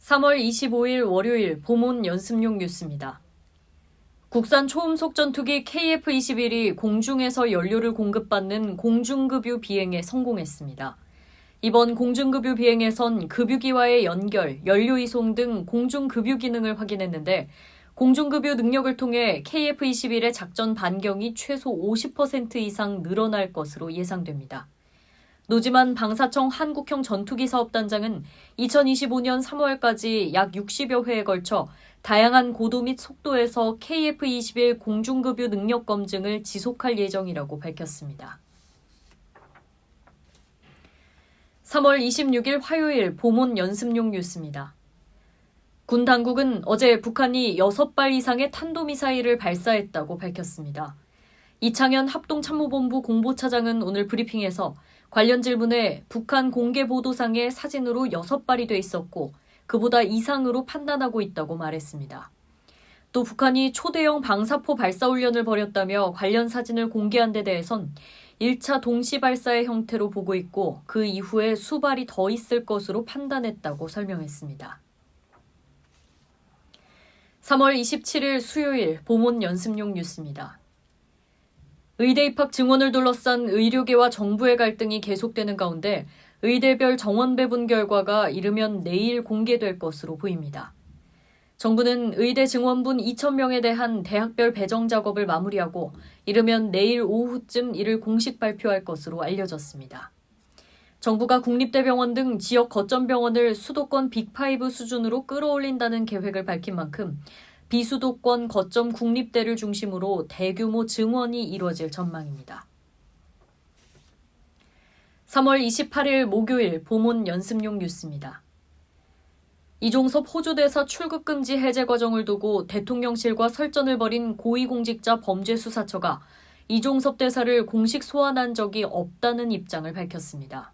3월 25일 월요일 보문 연습용 뉴스입니다. 국산 초음속 전투기 KF-21이 공중에서 연료를 공급받는 공중급유 비행에 성공했습니다. 이번 공중급유 비행에선 급유기와의 연결, 연료 이송 등 공중급유 기능을 확인했는데 공중급유 능력을 통해 KF-21의 작전 반경이 최소 50% 이상 늘어날 것으로 예상됩니다. 노지만 방사청 한국형 전투기 사업단장은 2025년 3월까지 약 60여 회에 걸쳐 다양한 고도 및 속도에서 KF-21 공중급유 능력 검증을 지속할 예정이라고 밝혔습니다. 3월 26일 화요일 보문 연습용 뉴스입니다. 군 당국은 어제 북한이 6발 이상의 탄도미사일을 발사했다고 밝혔습니다. 이창현 합동참모본부 공보차장은 오늘 브리핑에서 관련 질문에 북한 공개 보도상의 사진으로 6발이 돼 있었고 그보다 이상으로 판단하고 있다고 말했습니다. 또 북한이 초대형 방사포 발사훈련을 벌였다며 관련 사진을 공개한 데 대해선 1차 동시 발사의 형태로 보고 있고 그 이후에 수발이 더 있을 것으로 판단했다고 설명했습니다. 3월 27일 수요일 보문 연습용 뉴스입니다. 의대 입학 증원을 둘러싼 의료계와 정부의 갈등이 계속되는 가운데 의대별 정원 배분 결과가 이르면 내일 공개될 것으로 보입니다. 정부는 의대 증원분 2,000명에 대한 대학별 배정 작업을 마무리하고 이르면 내일 오후쯤 이를 공식 발표할 것으로 알려졌습니다. 정부가 국립대병원 등 지역 거점 병원을 수도권 빅5 수준으로 끌어올린다는 계획을 밝힌 만큼 비수도권 거점 국립대를 중심으로 대규모 증원이 이루어질 전망입니다. 3월 28일 목요일 보문 연습용 뉴스입니다. 이종섭 호주대사 출국금지 해제 과정을 두고 대통령실과 설전을 벌인 고위공직자 범죄수사처가 이종섭 대사를 공식 소환한 적이 없다는 입장을 밝혔습니다.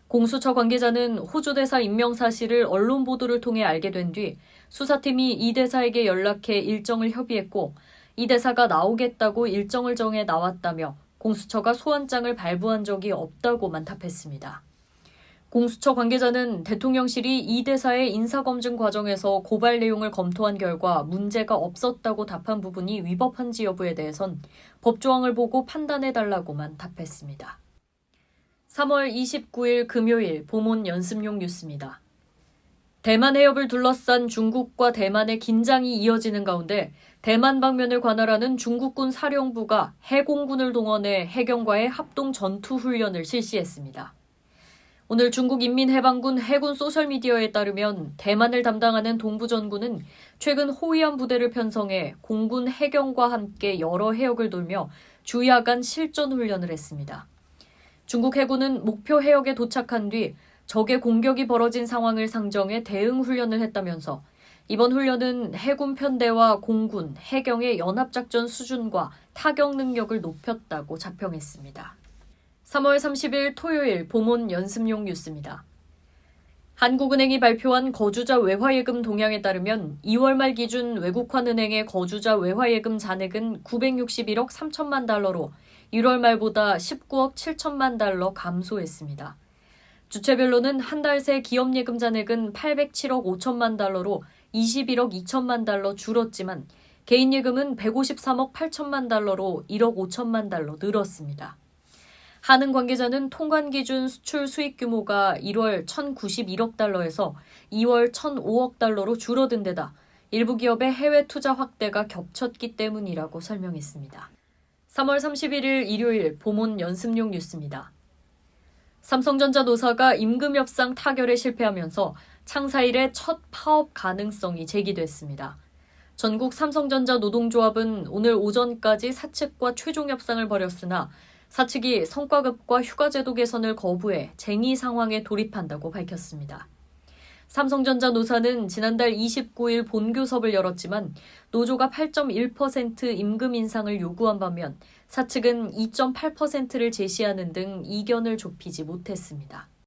공수처 관계자는 호주 대사 임명 사실을 언론 보도를 통해 알게 된 뒤 수사팀이 이 대사에게 연락해 일정을 협의했고 이 대사가 나오겠다고 일정을 정해 나왔다며 공수처가 소환장을 발부한 적이 없다고만 답했습니다. 공수처 관계자는 대통령실이 이 대사의 인사검증 과정에서 고발 내용을 검토한 결과 문제가 없었다고 답한 부분이 위법한지 여부에 대해선 법조항을 보고 판단해달라고만 답했습니다. 3월 29일 금요일 보문 연습용 뉴스입니다. 대만 해협을 둘러싼 중국과 대만의 긴장이 이어지는 가운데 대만 방면을 관할하는 중국군 사령부가 해공군을 동원해 해경과의 합동 전투 훈련을 실시했습니다. 오늘 중국인민해방군 해군 소셜미디어에 따르면 대만을 담당하는 동부전군은 최근 호위함 부대를 편성해 공군 해경과 함께 여러 해역을 돌며 주야간 실전 훈련을 했습니다. 중국 해군은 목표 해역에 도착한 뒤 적의 공격이 벌어진 상황을 상정해 대응 훈련을 했다면서 이번 훈련은 해군 편대와 공군, 해경의 연합작전 수준과 타격 능력을 높였다고 자평했습니다. 3월 30일 토요일 보문 연습용 뉴스입니다. 한국은행이 발표한 거주자 외화예금 동향에 따르면 2월 말 기준 외국환은행의 거주자 외화예금 잔액은 961억 3천만 달러로 1월 말보다 19억 7천만 달러 감소했습니다. 주체별로는 한 달 새 기업예금 잔액은 807억 5천만 달러로 21억 2천만 달러 줄었지만 개인예금은 153억 8천만 달러로 1억 5천만 달러 늘었습니다. 한은 관계자는 통관 기준 수출 수입 규모가 1월 1,091억 달러에서 2월 1,005억 달러로 줄어든 데다 일부 기업의 해외 투자 확대가 겹쳤기 때문이라고 설명했습니다. 3월 31일 일요일 보문 연습용 뉴스입니다. 삼성전자 노사가 임금 협상 타결에 실패하면서 창사 이래 첫 파업 가능성이 제기됐습니다. 전국 삼성전자 노동조합은 오늘 오전까지 사측과 최종 협상을 벌였으나 사측이 성과급과 휴가제도 개선을 거부해 쟁의 상황에 돌입한다고 밝혔습니다. 삼성전자 노사는 지난달 29일 본교섭을 열었지만 노조가 8.1% 임금 인상을 요구한 반면 사측은 2.8%를 제시하는 등 이견을 좁히지 못했습니다.